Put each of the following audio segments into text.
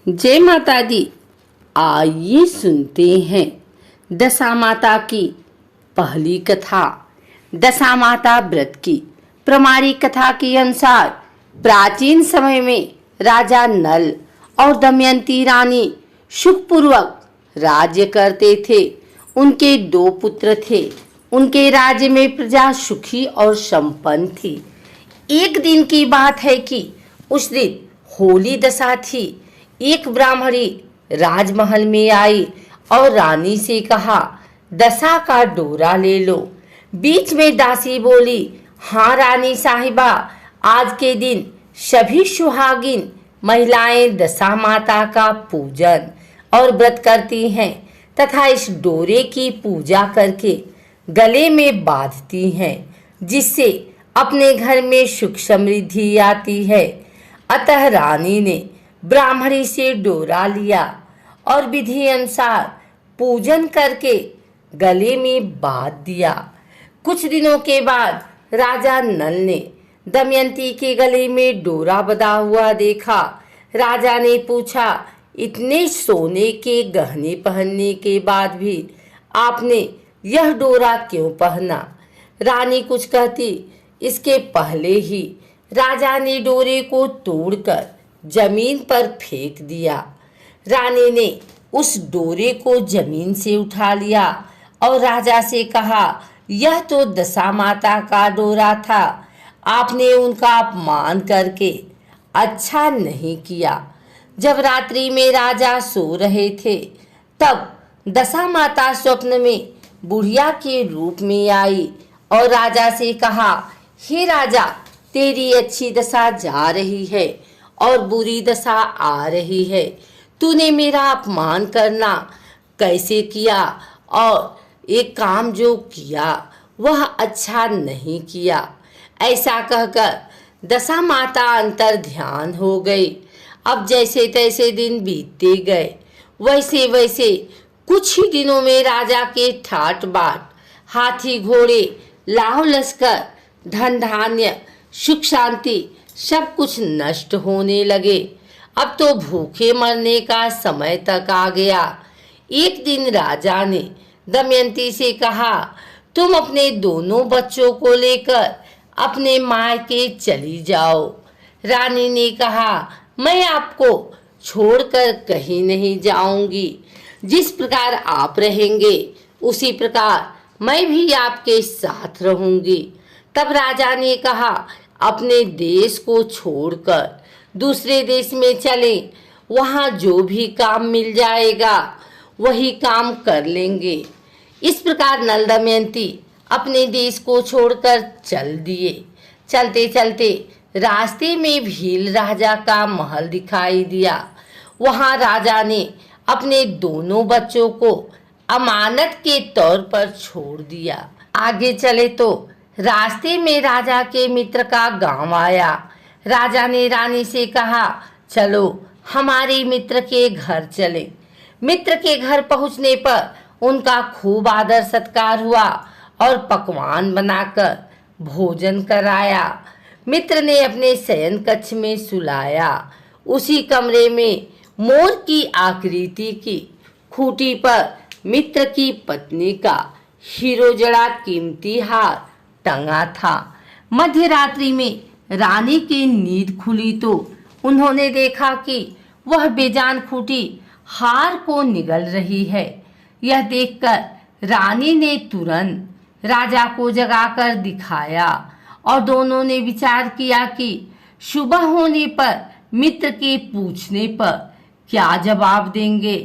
जय माता दी। आइए सुनते हैं दशा माता की पहली कथा। दशा माता व्रत की प्रमाणिक कथा के अनुसार प्राचीन समय में राजा नल और दमयंती रानी सुखपूर्वक राज्य करते थे। उनके 2 पुत्र थे। उनके राज्य में प्रजा सुखी और संपन्न थी। एक दिन की बात है कि उस दिन होली दशा थी। एक ब्राह्मणी राजमहल में आई और रानी से कहा, दशा का डोरा ले लो। बीच में दासी बोली, हाँ रानी साहिबा, आज के दिन सभी सुहागिन महिलाएं दशा माता का पूजन और व्रत करती हैं तथा इस डोरे की पूजा करके गले में बांधती हैं, जिससे अपने घर में सुख समृद्धि आती है। अतः रानी ने ब्राह्मणी से डोरा लिया और विधि अनुसार पूजन करके गले में बांध दिया। कुछ दिनों के बाद राजा नल ने दमयंती के गले में डोरा बंधा हुआ देखा। राजा ने पूछा, इतने सोने के गहने पहनने के बाद भी आपने यह डोरा क्यों पहना? रानी कुछ कहती, इसके पहले ही राजा ने डोरे को तोड़कर जमीन पर फेंक दिया। रानी ने उस डोरे को जमीन से उठा लिया और राजा से कहा, यह तो दशा माता का डोरा था। आपने उनका अपमान करके अच्छा नहीं किया। जब रात्रि में राजा सो रहे थे तब दशा माता स्वप्न में बुढ़िया के रूप में आई और राजा से कहा, हे राजा, तेरी अच्छी दशा जा रही है और बुरी दशा आ रही है। तूने मेरा अपमान करना कैसे किया और एक काम जो किया वह अच्छा नहीं किया। ऐसा कहकर दशा माता अंतर ध्यान हो गई। अब जैसे तैसे दिन बीतते गए, वैसे वैसे कुछ ही दिनों में राजा के ठाट बाट, हाथी घोड़े, लाव लश्कर, धन धान्य, सुख शांति सब कुछ नष्ट होने लगे। अब तो भूखे मरने का समय तक आ गया। एक दिन राजा ने दमयंती से कहा, तुम अपने दोनों बच्चों को लेकर अपने मायके चली जाओ। रानी ने कहा, मैं आपको छोड़कर कहीं नहीं जाऊंगी। जिस प्रकार आप रहेंगे उसी प्रकार मैं भी आपके साथ रहूंगी। तब राजा ने कहा, अपने देश को छोड़कर दूसरे देश में चलें। वहाँ जो भी काम मिल जाएगा वही काम कर लेंगे। इस प्रकार नल दमयंती अपने देश को छोड़कर चल दिए। चलते चलते रास्ते में भील राजा का महल दिखाई दिया। वहाँ राजा ने अपने दोनों बच्चों को अमानत के तौर पर छोड़ दिया। आगे चले तो रास्ते में राजा के मित्र का गांव आया। राजा ने रानी से कहा, चलो हमारे मित्र के घर चले। मित्र के घर पहुंचने पर उनका खूब आदर सत्कार हुआ और पकवान बनाकर भोजन कराया। मित्र ने अपने शयन कक्ष में सुलाया। उसी कमरे में मोर की आकृति की खूंटी पर मित्र की पत्नी का हीरो जड़ा कीमती हार टंगा था। मध्य रात्रि में रानी की नींद खुली तो उन्होंने देखा कि वह बेजान खूंटी हार को निगल रही है। यह देखकर रानी ने तुरंत राजा को जगाकर दिखाया और दोनों ने विचार किया कि सुबह होने पर मित्र के पूछने पर क्या जवाब देंगे।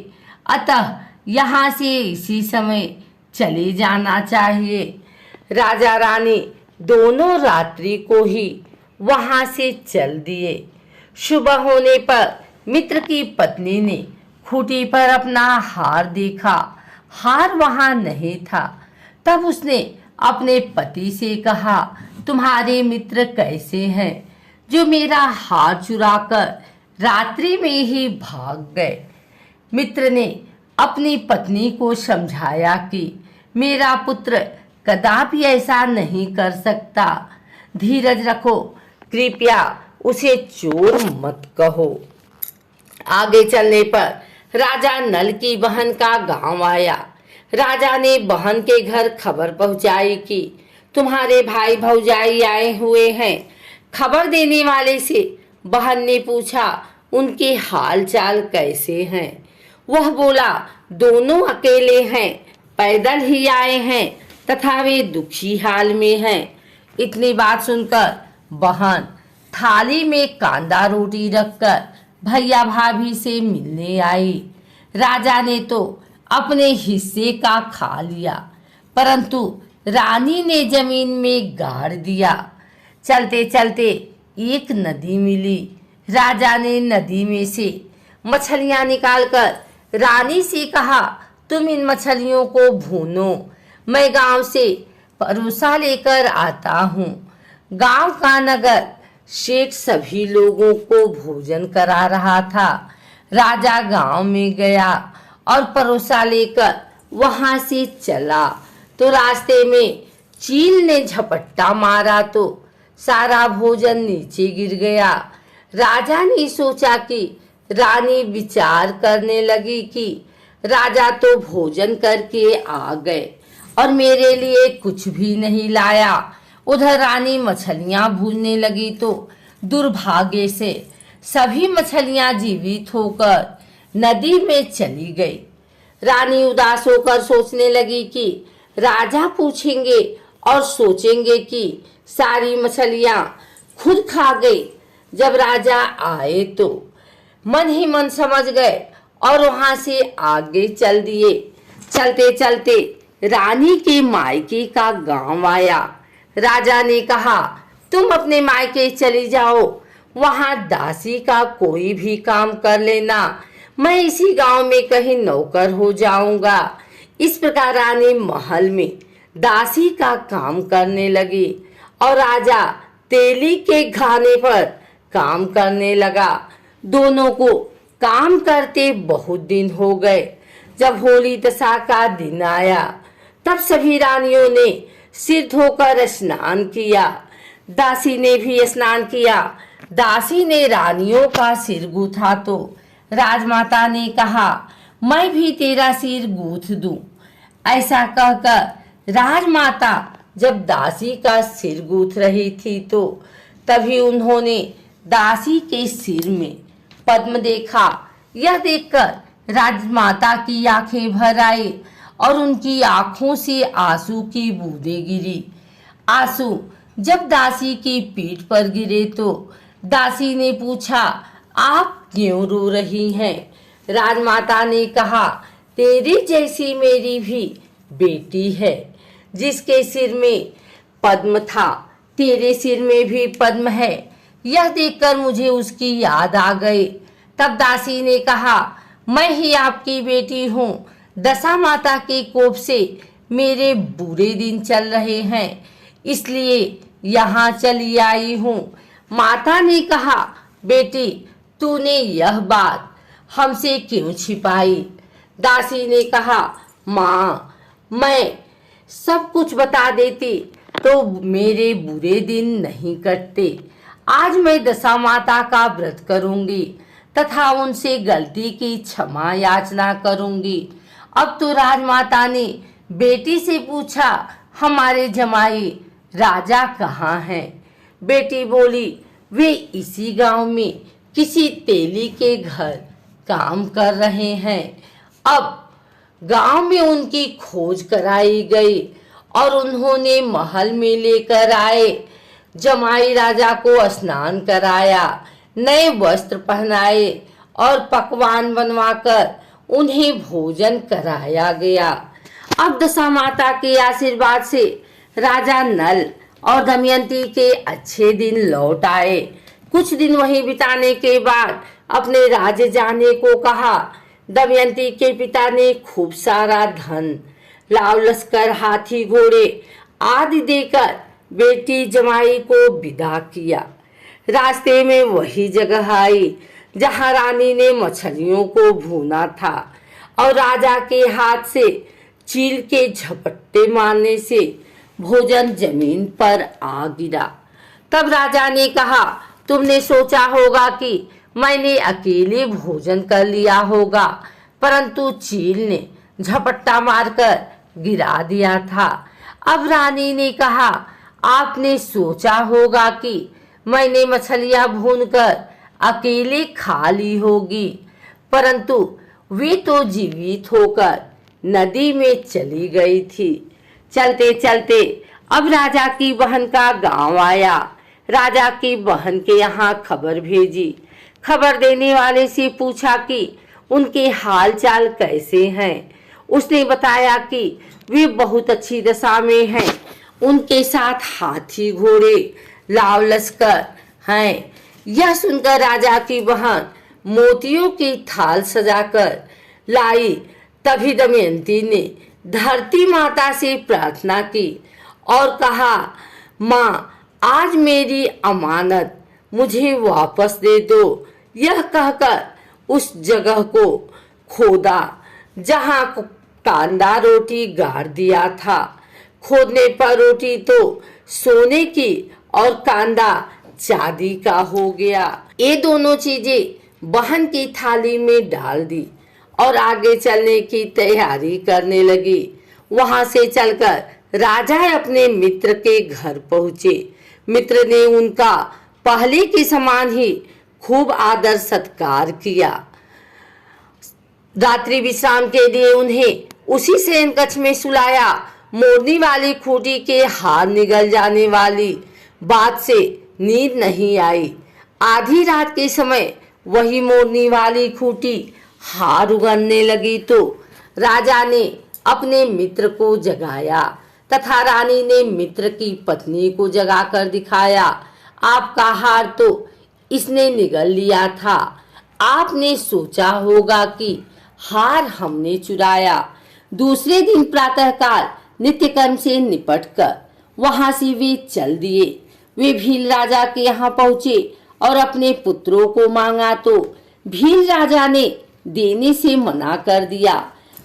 अतः यहाँ से इसी समय चले जाना चाहिए। राजा रानी दोनों रात्रि को ही वहां से चल दिए। सुबह होने पर मित्र की पत्नी ने खूंटी पर अपना हार देखा। हार वहां नहीं था। तब उसने अपने पति से कहा, तुम्हारे मित्र कैसे हैं जो मेरा हार चुराकर रात्रि में ही भाग गए? मित्र ने अपनी पत्नी को समझाया कि मेरा पुत्र कदापि ऐसा नहीं कर सकता। धीरज रखो, कृपया उसे चोर मत कहो। आगे चलने पर राजा नल की बहन का गांव आया। राजा ने बहन के घर खबर पहुंचाई कि तुम्हारे भाई भौजाई आए हुए हैं। खबर देने वाले से बहन ने पूछा उनके हाल चाल कैसे हैं। वह बोला दोनों अकेले हैं, पैदल ही आए हैं तथा वे दुखी हाल में हैं। इतनी बात सुनकर बहन थाली में कांदा रोटी रखकर भैया भाभी से मिलने आई। राजा ने तो अपने हिस्से का खा लिया, परंतु रानी ने जमीन में गाड़ दिया। चलते चलते एक नदी मिली। राजा ने नदी में से मछलियां निकालकर रानी से कहा तुम इन मछलियों को भूनो, मैं गांव से परोसा लेकर आता हूँ। गांव का नगर शेख सभी लोगों को भोजन करा रहा था। राजा गांव में गया और परोसा लेकर वहां से चला तो रास्ते में चील ने झपट्टा मारा तो सारा भोजन नीचे गिर गया। राजा ने सोचा कि रानी विचार करने लगी कि राजा तो भोजन करके आ गए और मेरे लिए कुछ भी नहीं लाया। उधर रानी मछलियां भूनने लगी तो दुर्भाग्य से सभी मछलियां जीवित होकर नदी में चली गई। रानी उदास होकर सोचने लगी कि राजा पूछेंगे और सोचेंगे कि सारी मछलियां खुद खा गई। जब राजा आए तो मन ही मन समझ गए और वहां से आगे चल दिए। चलते चलते रानी के मायके का गांव आया। राजा ने कहा तुम अपने मायके चली जाओ, वहां दासी का कोई भी काम कर लेना, मैं इसी गांव में कहीं नौकर हो जाऊंगा। इस प्रकार रानी महल में दासी का काम करने लगी और राजा तेली के घाने पर काम करने लगा। दोनों को काम करते बहुत दिन हो गए। जब होली दशा का दिन आया तब सभी रानियों ने सिर धोकर स्नान किया। दासी ने भी स्नान किया। दासी ने रानियों का सिर गूथा तो राजमाता ने कहा मैं भी तेरा सिर गूथ दूं। ऐसा कहकर राजमाता जब दासी का सिर गूथ रही थी तो तभी उन्होंने दासी के सिर में पद्म देखा। यह देखकर राजमाता की आंखें भर आई और उनकी आंखों से आंसू की बूंदें गिरी। आंसू जब दासी की पीठ पर गिरे तो दासी ने पूछा आप क्यों रो रही हैं? राजमाता ने कहा तेरी जैसी मेरी भी बेटी है जिसके सिर में पद्म था, तेरे सिर में भी पद्म है। यह देखकर मुझे उसकी याद आ गई। तब दासी ने कहा मैं ही आपकी बेटी हूँ, दशा माता के कोप से मेरे बुरे दिन चल रहे हैं, इसलिए यहाँ चली आई हूँ। माता ने कहा बेटी तूने यह बात हमसे क्यों छिपाई? दासी ने कहा माँ मैं सब कुछ बता देती तो मेरे बुरे दिन नहीं कटते। आज मैं दशा माता का व्रत करूंगी तथा उनसे गलती की क्षमा याचना करूंगी। अब तो राजमाता ने बेटी से पूछा हमारे जमाई राजा कहाँ हैं? बेटी बोली वे इसी गांव में किसी तेली के घर काम कर रहे हैं। अब गांव में उनकी खोज कराई गई और उन्होंने महल में लेकर आए। जमाई राजा को स्नान कराया, नए वस्त्र पहनाए और पकवान बनवाकर उन्हें भोजन कराया गया। अब दशा माता के आशीर्वाद से राजा नल और दमयंती के अच्छे दिन लौट आए। कुछ दिन वहीं बिताने के बाद अपने राज्य जाने को कहा। दमयंती के पिता ने खूब सारा धन, लाव लश्कर, हाथी घोड़े आदि देकर बेटी जमाई को विदा किया। रास्ते में वही जगह आई जहां रानी ने मछलियों को भूना था और राजा के हाथ से चील के झपट्टे मारने से भोजन जमीन पर आ गिरा। तब राजा ने कहा तुमने सोचा होगा कि मैंने अकेले भोजन कर लिया होगा, परंतु चील ने झपट्टा मारकर गिरा दिया था। अब रानी ने कहा, आपने सोचा होगा कि मैंने मछलियां भूनकर अकेले खा ली होगी, परंतु वे तो जीवित होकर नदी में चली गई थी। चलते चलते अब राजा की बहन का गांव आया। राजा की बहन के यहाँ खबर भेजी। खबर देने वाले से पूछा कि उनके हाल चाल कैसे हैं। उसने बताया कि वे बहुत अच्छी दशा में हैं। उनके साथ हाथी घोड़े लाव लश्कर हैं। यह सुनकर राजा की बहन मोतियों की थाल सजाकर लाई। तभी दमयंती ने धरती माता से प्रार्थना की और कहा, माँ, आज मेरी अमानत मुझे वापस दे दो। यह कहकर उस जगह को खोदा जहाँ कांदा रोटी गाड़ दिया था। खोदने पर रोटी तो सोने की और कांदा चांदी का हो गया। ये दोनों चीजें बहन की थाली में डाल दी और आगे चलने की तैयारी करने लगी। वहां से चलकर राजा अपने मित्र के घर पहुंचे। मित्र ने उनका पहले के समान ही खूब आदर सत्कार किया। रात्रि विश्राम के लिए उन्हें उसी शयन कक्ष में सुलाया। मोरनी वाली खूंटी के हार निगल जाने वाली बात से नींद नहीं आई। आधी रात के समय वही मोरनी वाली खूंटी हार उगलने लगी तो राजा ने अपने मित्र को जगाया तथा रानी ने मित्र की पत्नी को जगाकर दिखाया। आपका हार तो इसने निगल लिया था। आपने सोचा होगा कि हार हमने चुराया। दूसरे दिन प्रातःकाल नित्य कर्म से निपटकर वहां से वे चल दिए। वे भील राजा के यहाँ पहुंचे और अपने पुत्रों को मांगा तो भील राजा ने देने से मना कर दिया।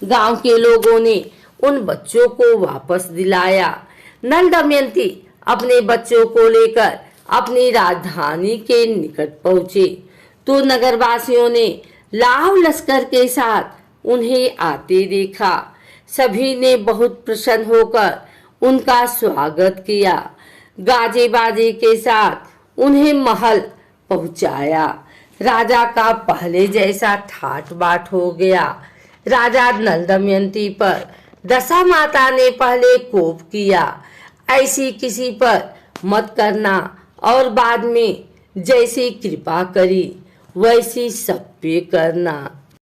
गांव के लोगों ने उन बच्चों को वापस दिलाया। नल दमयंती अपने बच्चों को लेकर अपनी राजधानी के निकट पहुंचे तो नगरवासियों ने लाव लश्कर के साथ उन्हें आते देखा। सभी ने बहुत प्रसन्न होकर उनका स्वागत किया। गाजे बाजे के साथ उन्हें महल पहुंचाया। राजा का पहले जैसा ठाट बाट हो गया। राजा नल दमयंती पर दशा माता ने पहले कोप किया, ऐसी किसी पर मत करना, और बाद में जैसी कृपा करी वैसी सब पे करना।